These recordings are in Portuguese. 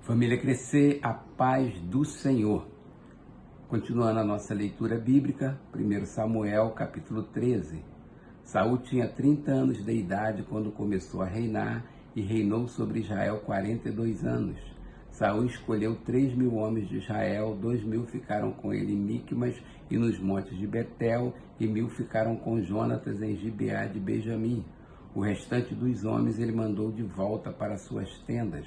Família Crescer, a paz do Senhor. Continuando a nossa leitura bíblica, 1 Samuel, capítulo 13. Saul tinha 30 anos de idade quando começou a reinar e reinou sobre Israel 42 anos. Saul escolheu 3.000 homens de Israel, 2.000 ficaram com ele em Micmas e nos montes de Betel, e 1.000 ficaram com Jonatas em Gibeá de Benjamim. O restante dos homens ele mandou de volta para suas tendas.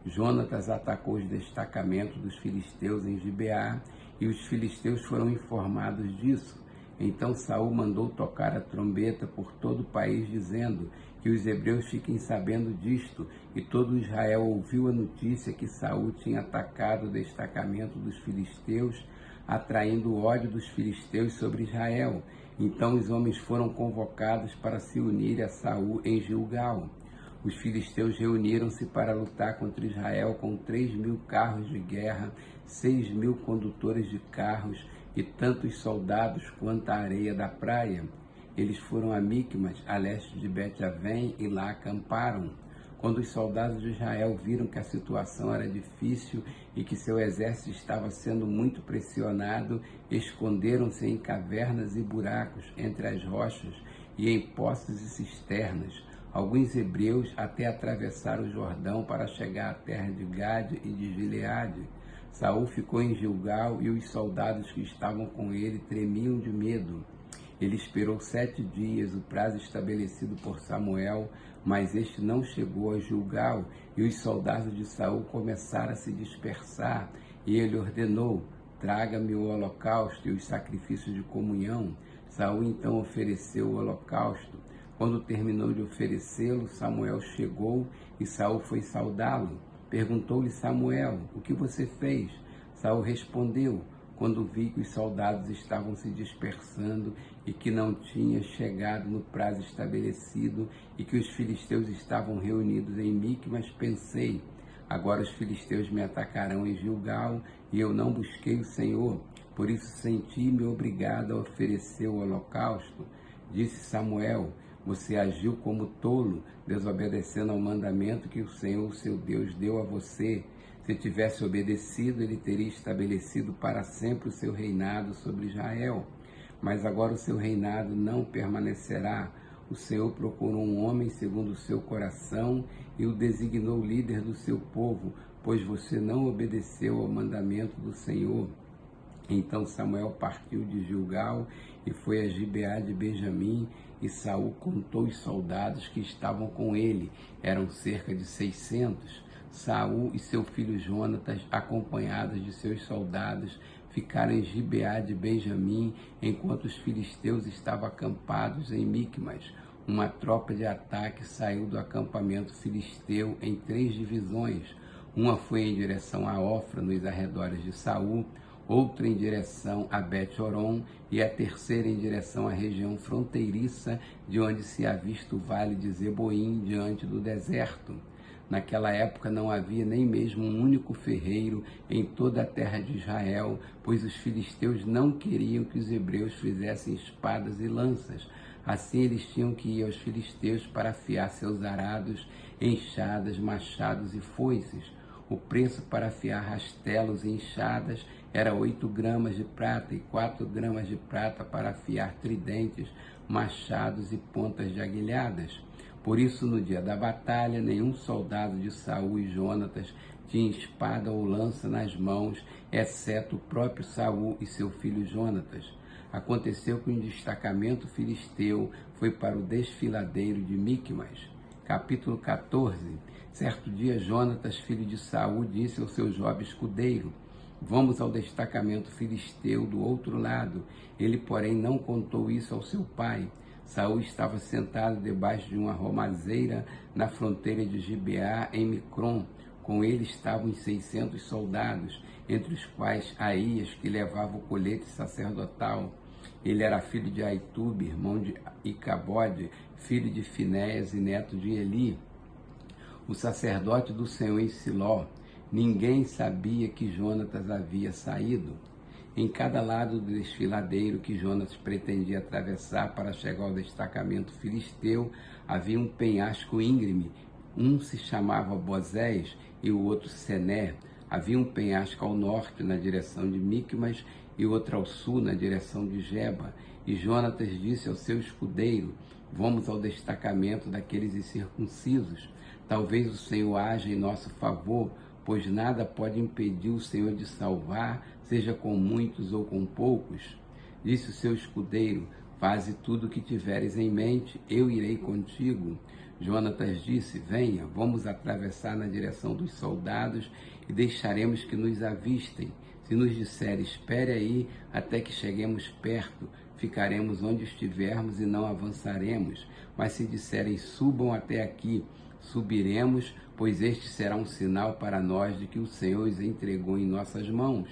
Jonatas atacou os destacamentos dos filisteus em Gibeá, e os filisteus foram informados disso. Então Saul mandou tocar a trombeta por todo o país, dizendo que os hebreus fiquem sabendo disto, e todo Israel ouviu a notícia que Saul tinha atacado o destacamento dos filisteus, atraindo o ódio dos filisteus sobre Israel. Então os homens foram convocados para se unir a Saul em Gilgal. Os filisteus reuniram-se para lutar contra Israel com 3.000 carros de guerra, 6.000 condutores de carros e tantos soldados quanto a areia da praia. Eles foram a Micmas, a leste de Bet-Avém, e lá acamparam. Quando os soldados de Israel viram que a situação era difícil e que seu exército estava sendo muito pressionado, esconderam-se em cavernas e buracos entre as rochas e em poços e cisternas. Alguns hebreus até atravessaram o Jordão para chegar à terra de Gade e de Gileade. Saul ficou em Gilgal e os soldados que estavam com ele tremiam de medo. Ele esperou 7 dias, o prazo estabelecido por Samuel, mas este não chegou a Gilgal, e os soldados de Saul começaram a se dispersar, e ele ordenou: traga-me o holocausto e os sacrifícios de comunhão. Saul então ofereceu o holocausto. Quando terminou de oferecê-lo, Samuel chegou e Saul foi saudá-lo. Perguntou-lhe Samuel: o que você fez? Saul respondeu: quando vi que os soldados estavam se dispersando e que não tinha chegado no prazo estabelecido e que os filisteus estavam reunidos em Micmas, pensei: agora os filisteus me atacarão em Gilgal e eu não busquei o Senhor, por isso senti-me obrigado a oferecer o holocausto. Disse Samuel: você agiu como tolo, desobedecendo ao mandamento que o Senhor, seu Deus, deu a você. Se tivesse obedecido, ele teria estabelecido para sempre o seu reinado sobre Israel. Mas agora o seu reinado não permanecerá. O Senhor procurou um homem segundo o seu coração e o designou líder do seu povo, pois você não obedeceu ao mandamento do Senhor. Então Samuel partiu de Gilgal e foi a Gibeá de Benjamim, e Saul contou os soldados que estavam com ele. Eram cerca de 600. Saul e seu filho Jonatas, acompanhados de seus soldados, ficaram em Gibeá de Benjamim, enquanto os filisteus estavam acampados em Micmas. Uma tropa de ataque saiu do acampamento filisteu em 3 divisões. Uma foi em direção a Ofra, nos arredores de Saul, outra em direção a Bet-Horon e a terceira em direção à região fronteiriça, de onde se avista o vale de Zeboim, diante do deserto. Naquela época não havia nem mesmo um único ferreiro em toda a terra de Israel, pois os filisteus não queriam que os hebreus fizessem espadas e lanças. Assim eles tinham que ir aos filisteus para afiar seus arados, enxadas, machados e foices. O preço para afiar rastelos e enxadas era 8 gramas de prata e 4 gramas de prata para afiar tridentes, machados e pontas de aguilhadas. Por isso, no dia da batalha, nenhum soldado de Saul e Jonatas tinha espada ou lança nas mãos, exceto o próprio Saul e seu filho Jonatas. Aconteceu que um destacamento filisteu foi para o desfiladeiro de Micmas. Capítulo 14. Certo dia, Jonatas, filho de Saul, disse ao seu jovem escudeiro: vamos ao destacamento filisteu do outro lado. Ele, porém, não contou isso ao seu pai. Saul estava sentado debaixo de uma romazeira na fronteira de Gibeá, em Micron. Com ele estavam os 600 soldados, entre os quais Aías, que levava o colete sacerdotal. Ele era filho de Aitube, irmão de Icabode, filho de Finéias e neto de Eli, o sacerdote do Senhor em Siló. Ninguém sabia que Jonatas havia saído. Em cada lado do desfiladeiro que Jonatas pretendia atravessar para chegar ao destacamento filisteu, havia um penhasco íngreme. Um se chamava Bozés e o outro Sené. Havia um penhasco ao norte, na direção de Micmas, e outro ao sul, na direção de Geba. E Jonatas disse ao seu escudeiro: vamos ao destacamento daqueles incircuncisos. Talvez o Senhor haja em nosso favor, pois nada pode impedir o Senhor de salvar, seja com muitos ou com poucos. Disse o seu escudeiro: faze tudo o que tiveres em mente, eu irei contigo. Jonatas disse: venha, vamos atravessar na direção dos soldados e deixaremos que nos avistem. Se nos disser, espere aí até que cheguemos perto, ficaremos onde estivermos e não avançaremos. Mas se disserem, subam até aqui, subiremos, pois este será um sinal para nós de que o Senhor os entregou em nossas mãos.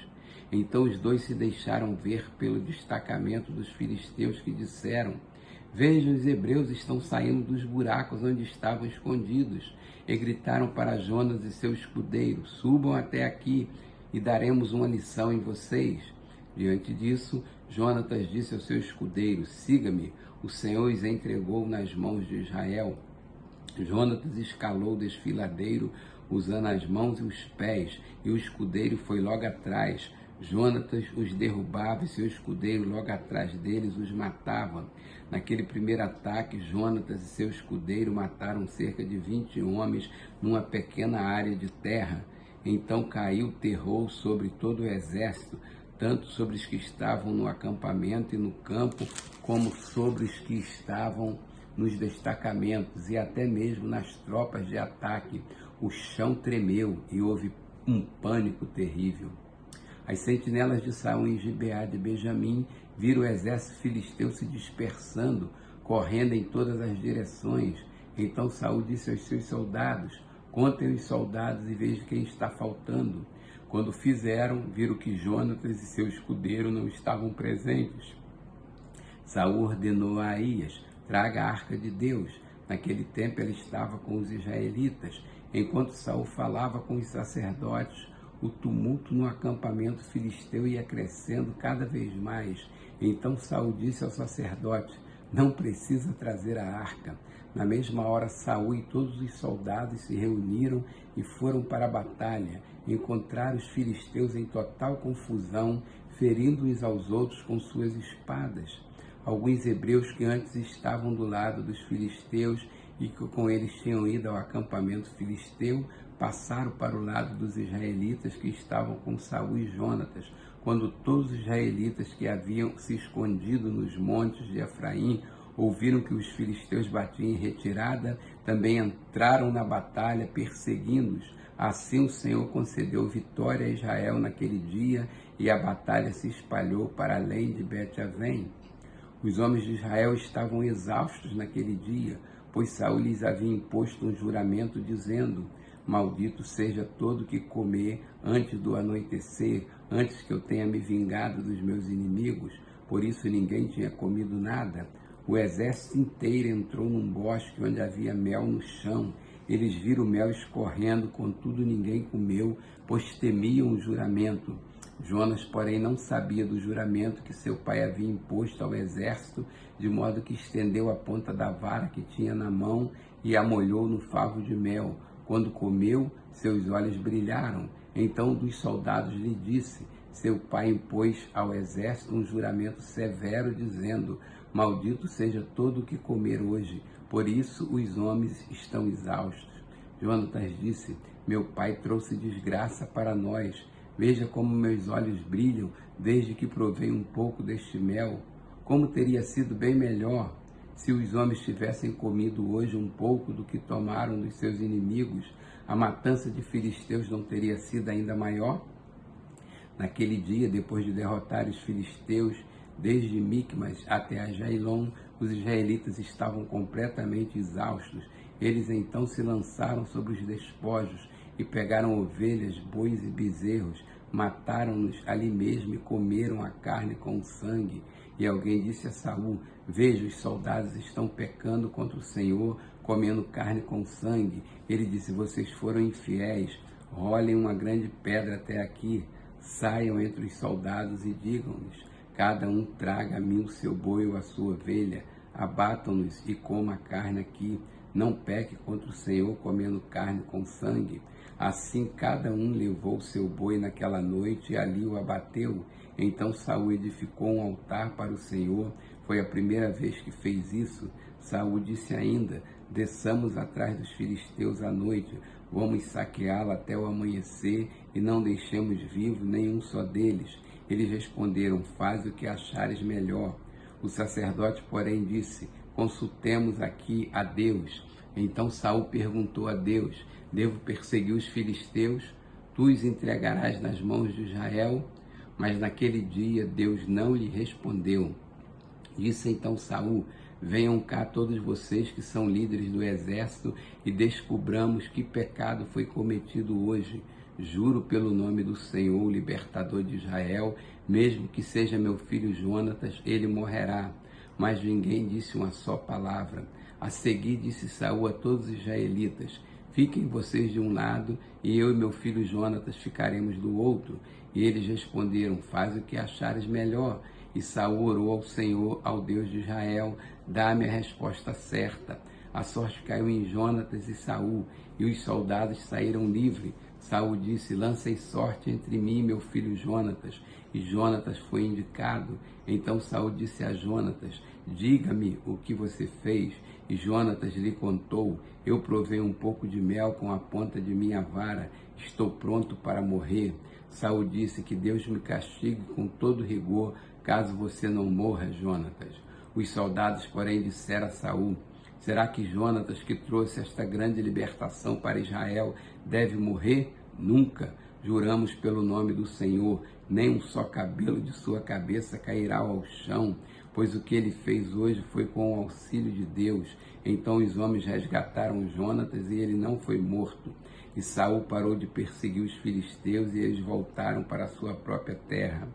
Então os dois se deixaram ver pelo destacamento dos filisteus, que disseram: vejam, os hebreus estão saindo dos buracos onde estavam escondidos. E gritaram para Jonas e seu escudeiro: subam até aqui e daremos uma lição em vocês. Diante disso, Jonatas disse ao seu escudeiro: siga-me, o Senhor os entregou nas mãos de Israel. Jonatas escalou o desfiladeiro, usando as mãos e os pés, e o escudeiro foi logo atrás. Jonatas os derrubava e seu escudeiro logo atrás deles os matava. Naquele primeiro ataque, Jonatas e seu escudeiro mataram cerca de 20 homens numa pequena área de terra. Então caiu terror sobre todo o exército, tanto sobre os que estavam no acampamento e no campo, como sobre os que estavam nos destacamentos e até mesmo nas tropas de ataque. O chão tremeu e houve um pânico terrível. As sentinelas de Saul em Gibeá de Benjamim viram o exército filisteu se dispersando, correndo em todas as direções. Então Saul disse aos seus soldados: contem os soldados e vejam quem está faltando. Quando fizeram, viram que Jonatas e seu escudeiro não estavam presentes. Saul ordenou a Aías: traga a arca de Deus. Naquele tempo ela estava com os israelitas. Enquanto Saul falava com os sacerdotes, o tumulto no acampamento filisteu ia crescendo cada vez mais. Então Saul disse ao sacerdote: não precisa trazer a arca. Na mesma hora, Saul e todos os soldados se reuniram e foram para a batalha. Encontraram os filisteus em total confusão, ferindo uns aos outros com suas espadas. Alguns hebreus que antes estavam do lado dos filisteus e que com eles tinham ido ao acampamento filisteu, passaram para o lado dos israelitas que estavam com Saul e Jonatas. Quando todos os israelitas que haviam se escondido nos montes de Efraim ouviram que os filisteus batiam em retirada, também entraram na batalha, perseguindo-os. Assim o Senhor concedeu vitória a Israel naquele dia, e a batalha se espalhou para além de Bet-Avém. Os homens de Israel estavam exaustos naquele dia, pois Saul lhes havia imposto um juramento, dizendo: maldito seja todo que comer antes do anoitecer, antes que eu tenha me vingado dos meus inimigos. Por isso ninguém tinha comido nada. O exército inteiro entrou num bosque onde havia mel no chão. Eles viram o mel escorrendo, contudo ninguém comeu, pois temiam o juramento. Jonas, porém, não sabia do juramento que seu pai havia imposto ao exército, de modo que estendeu a ponta da vara que tinha na mão e a molhou no favo de mel. Quando comeu, seus olhos brilharam. Então um dos soldados lhe disse: seu pai impôs ao exército um juramento severo, dizendo: maldito seja todo o que comer hoje, por isso os homens estão exaustos. Jonatas disse: meu pai trouxe desgraça para nós. Veja como meus olhos brilham desde que provei um pouco deste mel. Como teria sido bem melhor se os homens tivessem comido hoje um pouco do que tomaram dos seus inimigos. A matança de filisteus não teria sido ainda maior? Naquele dia, depois de derrotar os filisteus, desde Micmas até a Jailom, os israelitas estavam completamente exaustos. Eles então se lançaram sobre os despojos e pegaram ovelhas, bois e bezerros, mataram-nos ali mesmo e comeram a carne com o sangue. E alguém disse a Saul: veja, os soldados estão pecando contra o Senhor, comendo carne com sangue. Ele disse: vocês foram infiéis, rolem uma grande pedra até aqui, saiam entre os soldados e digam-lhes: cada um traga a mim o seu boi ou a sua ovelha, abatam-nos e coma a carne aqui. Não peque contra o Senhor comendo carne com sangue. Assim cada um levou seu boi naquela noite e ali o abateu. Então Saul edificou um altar para o Senhor. Foi a primeira vez que fez isso. Saul disse ainda: desçamos atrás dos filisteus à noite, vamos saqueá-la até o amanhecer e não deixemos vivo nenhum só deles. Eles responderam: faz o que achares melhor. O sacerdote, porém, disse: consultemos aqui a Deus. Então Saul perguntou a Deus: devo perseguir os filisteus? Tu os entregarás nas mãos de Israel? Mas naquele dia Deus não lhe respondeu. Disse então Saul: venham cá todos vocês que são líderes do exército e descobramos que pecado foi cometido hoje. Juro pelo nome do Senhor, o libertador de Israel, mesmo que seja meu filho Jonatas, ele morrerá. Mas ninguém disse uma só palavra. A seguir disse Saul a todos os israelitas: fiquem vocês de um lado e eu e meu filho Jonatas ficaremos do outro. E eles responderam: faz o que achares melhor. E Saul orou ao Senhor, ao Deus de Israel: dá-me a resposta certa. A sorte caiu em Jonatas e Saul, e os soldados saíram livres. Saul disse: lancei sorte entre mim e meu filho Jonatas. E Jonatas foi indicado. Então Saul disse a Jonatas: diga-me o que você fez. E Jonatas lhe contou: eu provei um pouco de mel com a ponta de minha vara, estou pronto para morrer. Saul disse: que Deus me castigue com todo rigor, caso você não morra, Jonatas. Os soldados, porém, disseram a Saul: será que Jonatas, que trouxe esta grande libertação para Israel, deve morrer? Nunca. Juramos pelo nome do Senhor, nem um só cabelo de sua cabeça cairá ao chão, pois o que ele fez hoje foi com o auxílio de Deus. Então os homens resgataram Jonatas e ele não foi morto. E Saul parou de perseguir os filisteus e eles voltaram para a sua própria terra.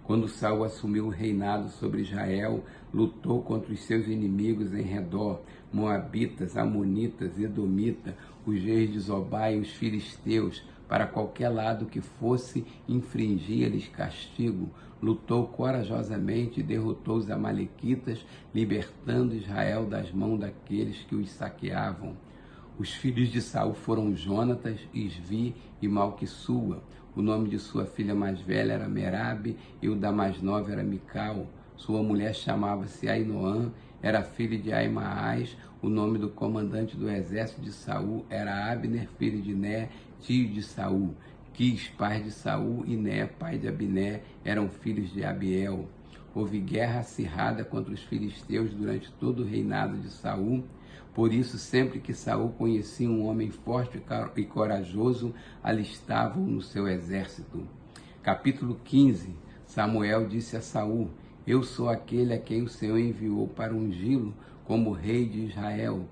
Quando Saul assumiu o reinado sobre Israel, lutou contra os seus inimigos em redor, moabitas, amonitas, edomitas, os reis de Zobá e os filisteus. Para qualquer lado que fosse, infringia-lhes castigo. Lutou corajosamente e derrotou os amalequitas, libertando Israel das mãos daqueles que os saqueavam. Os filhos de Saul foram Jonatas, Isvi e Malquissua. O nome de sua filha mais velha era Merabe e o da mais nova era Mical. Sua mulher chamava-se Ainoã, era filha de Aimaas. O nome do comandante do exército de Saul era Abner, filho de Ner, tio de Saul. Quis, pai de Saul, e Ner, pai de Abiné, eram filhos de Abiel. Houve guerra acirrada contra os filisteus durante todo o reinado de Saul. Por isso, sempre que Saul conhecia um homem forte e corajoso, alistavam-o no seu exército. Capítulo 15. Samuel disse a Saul: eu sou aquele a quem o Senhor enviou para ungí-lo como rei de Israel,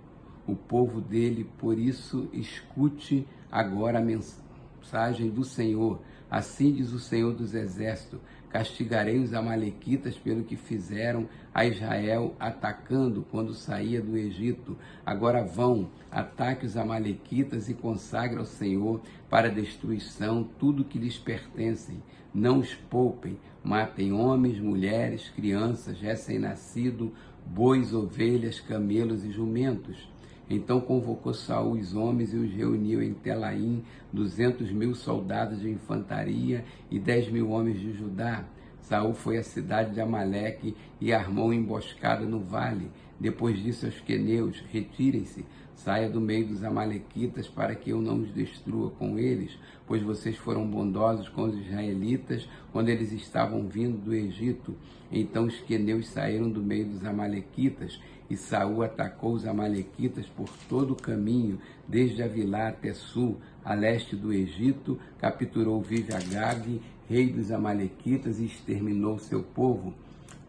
o povo dele. Por isso, escute agora a mensagem do Senhor. Assim diz o Senhor dos Exércitos: castigarei os amalequitas pelo que fizeram a Israel, atacando quando saía do Egito. Agora vão, ataque os amalequitas e consagre ao Senhor para destruição tudo que lhes pertence. Não os poupem, matem homens, mulheres, crianças, recém-nascidos, bois, ovelhas, camelos e jumentos. Então convocou Saul os homens e os reuniu em Telaim, 200.000 soldados de infantaria e 10.000 homens de Judá. Saul foi à cidade de Amaleque e armou uma emboscada no vale. Depois disse aos queneus: retirem-se, saia do meio dos amalequitas para que eu não os destrua com eles, pois vocês foram bondosos com os israelitas quando eles estavam vindo do Egito. Então os queneus saíram do meio dos amalequitas e Saul atacou os amalequitas por todo o caminho, desde Avilá até Sul, a leste do Egito, capturou Vive-Agag, rei dos amalequitas, e exterminou seu povo.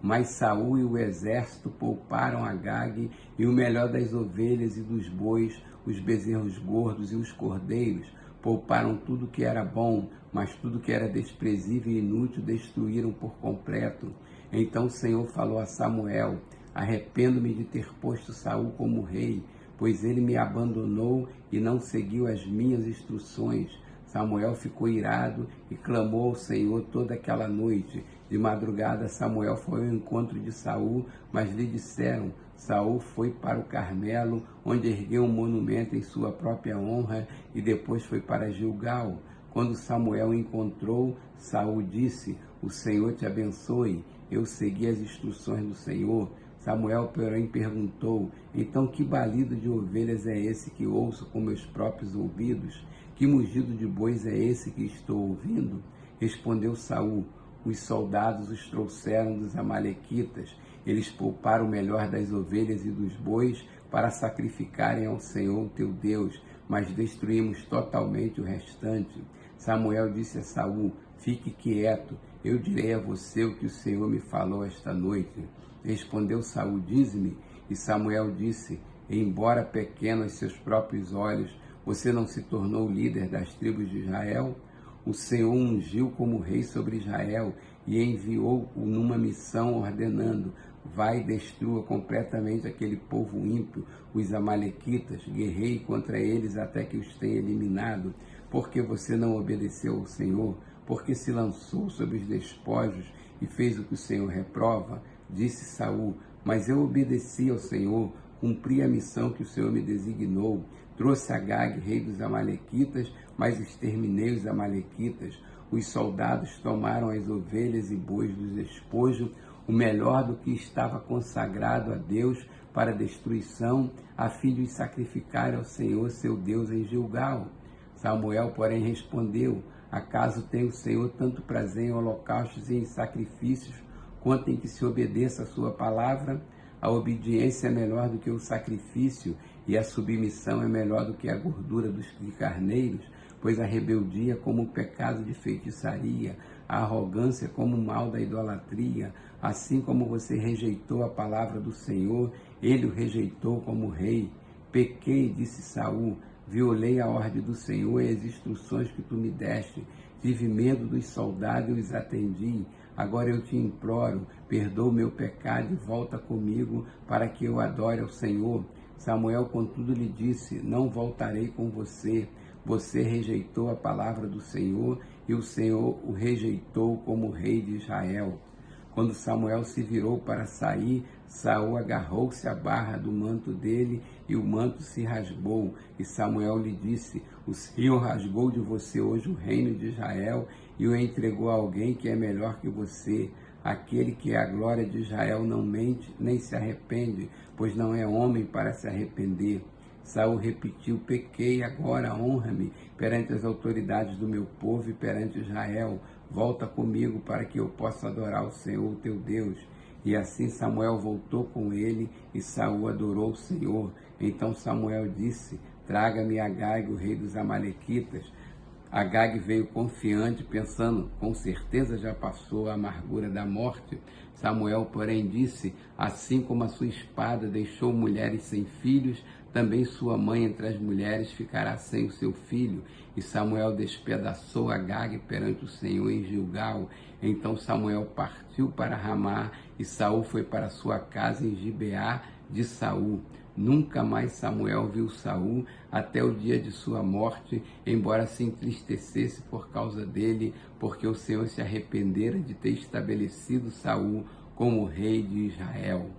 Mas Saul e o exército pouparam Agag e o melhor das ovelhas e dos bois, os bezerros gordos e os cordeiros. Pouparam tudo que era bom, mas tudo que era desprezível e inútil destruíram por completo. Então o Senhor falou a Samuel: arrependo-me de ter posto Saul como rei, pois ele me abandonou e não seguiu as minhas instruções. Samuel ficou irado e clamou ao Senhor toda aquela noite. De madrugada Samuel foi ao encontro de Saul, mas lhe disseram: Saul foi para o Carmelo, onde ergueu um monumento em sua própria honra, e depois foi para Gilgal. Quando Samuel o encontrou, Saul disse: "O Senhor te abençoe." Eu segui as instruções do Senhor. Samuel, porém, perguntou: "Então que balido de ovelhas é esse que ouço com meus próprios ouvidos? Que mugido de bois é esse que estou ouvindo?" Respondeu Saul: "Os soldados os trouxeram dos amalequitas. Eles pouparam o melhor das ovelhas e dos bois para sacrificarem ao Senhor teu Deus, mas destruímos totalmente o restante." Samuel disse a Saul: "Fique quieto, eu direi a você o que o Senhor me falou esta noite." Respondeu Saul: "Dize-me." E Samuel disse: "Embora pequeno aos seus próprios olhos, você não se tornou líder das tribos de Israel? O Senhor ungiu como rei sobre Israel e enviou-o numa missão ordenando: vai e destrua completamente aquele povo ímpio, os amalequitas, guerreie contra eles até que os tenha eliminado. Porque você não obedeceu ao Senhor? Porque se lançou sobre os despojos e fez o que o Senhor reprova?" Disse Saul: "Mas eu obedeci ao Senhor, cumpri a missão que o Senhor me designou. Trouxe Agag, rei dos amalequitas, mas exterminei os amalequitas. Os soldados tomaram as ovelhas e bois do despojo, o melhor do que estava consagrado a Deus para destruição, a fim de os sacrificar ao Senhor seu Deus em Gilgal." Samuel, porém, respondeu: "Acaso tem o Senhor tanto prazer em holocaustos e em sacrifícios, quanto em que se obedeça a sua palavra? A obediência é melhor do que o sacrifício, e a submissão é melhor do que a gordura dos carneiros, pois a rebeldia é como o pecado de feitiçaria, a arrogância como o mal da idolatria. Assim como você rejeitou a palavra do Senhor, ele o rejeitou como rei." "Pequei", disse Saul, "violei a ordem do Senhor e as instruções que tu me deste. Tive medo dos soldados e os atendi. Agora eu te imploro, perdoa o meu pecado e volta comigo para que eu adore ao Senhor." Samuel, contudo, lhe disse: "Não voltarei com você. Você rejeitou a palavra do Senhor e o Senhor o rejeitou como rei de Israel." Quando Samuel se virou para sair, Saul agarrou-se à barra do manto dele e o manto se rasgou. E Samuel lhe disse: "O Senhor rasgou de você hoje o reino de Israel e o entregou a alguém que é melhor que você. Aquele que é a glória de Israel não mente nem se arrepende, pois não é homem para se arrepender." Saul repetiu: "Pequei, agora honra-me perante as autoridades do meu povo e perante Israel. Volta comigo para que eu possa adorar o Senhor teu Deus." E assim Samuel voltou com ele e Saul adorou o Senhor. Então Samuel disse: "Traga-me Agag, o rei dos amalequitas." Agag veio confiante, pensando: com certeza já passou a amargura da morte. Samuel, porém, disse: "Assim como a sua espada deixou mulheres sem filhos, também sua mãe entre as mulheres ficará sem o seu filho." E Samuel despedaçou Agag perante o Senhor em Gilgal. Então Samuel partiu para Ramá e Saul foi para sua casa em Gibeá de Saul. Nunca mais Samuel viu Saul até o dia de sua morte, embora se entristecesse por causa dele, porque o Senhor se arrependera de ter estabelecido Saul como rei de Israel.